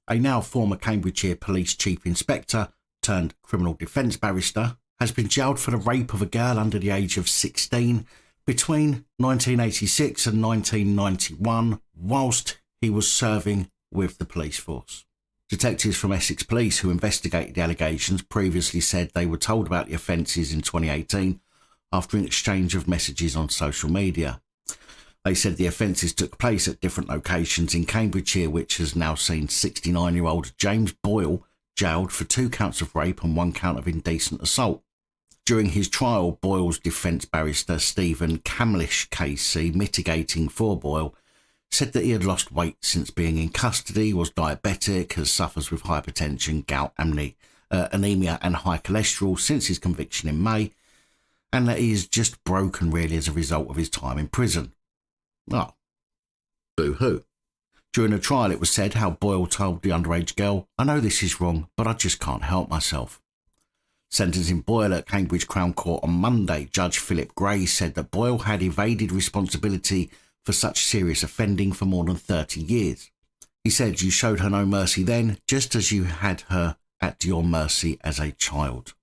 A now former Cambridgeshire Police Chief Inspector turned criminal defence barrister has been jailed for the rape of a girl under the age of 16 between 1986 and 1991 whilst he was serving with the police force. Detectives from Essex Police who investigated the allegations previously said they were told about the offences in 2018 after an exchange of messages on social media. They said the offences took place at different locations in Cambridgeshire, which has now seen 69-year-old James Boyle jailed for 2 counts of rape and 1 count of indecent assault. During his trial, Boyle's defence barrister Stephen Camlish KC, mitigating for Boyle, said that he had lost weight since being in custody, was diabetic, suffers with hypertension, gout, anemia and high cholesterol since his conviction in May, and that he is just broken really as a result of his time in prison. Oh, boo-hoo. During the trial it was said how Boyle told the underage girl, "I know this is wrong, but I just can't help myself." Sentencing Boyle at Cambridge Crown Court on Monday, Judge Philip Gray said that Boyle had evaded responsibility for such serious offending for more than 30 years. He said, "You showed her no mercy then, just as you had her at your mercy as a child."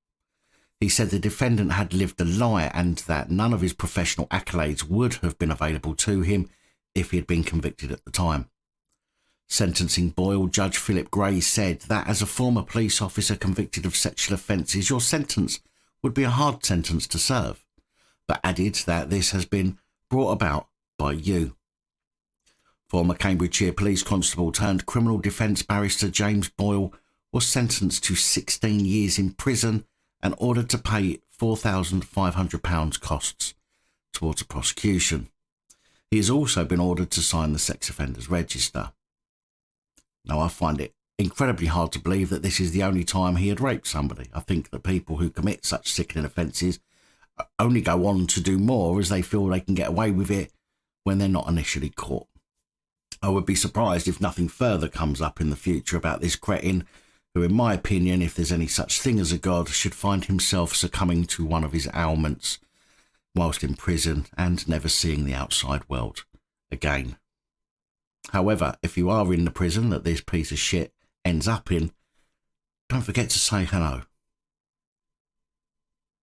He said the defendant had lived a lie and that none of his professional accolades would have been available to him if he had been convicted at the time. Sentencing Boyle, Judge Philip Gray said that as a former police officer convicted of sexual offences, your sentence would be a hard sentence to serve, but added that this has been brought about by you. Former Cambridgeshire Police Constable turned criminal defence barrister James Boyle was sentenced to 16 years in prison and ordered to pay £4,500 costs towards a prosecution. He has also been ordered to sign the sex offenders register. Now, I find it incredibly hard to believe that this is the only time he had raped somebody. I think that people who commit such sickening offences only go on to do more as they feel they can get away with it when they're not initially caught. I would be surprised if nothing further comes up in the future about this cretin who, in my opinion, if there's any such thing as a god, should find himself succumbing to one of his ailments whilst in prison and never seeing the outside world again. However, if you are in the prison that this piece of shit ends up in, don't forget to say hello.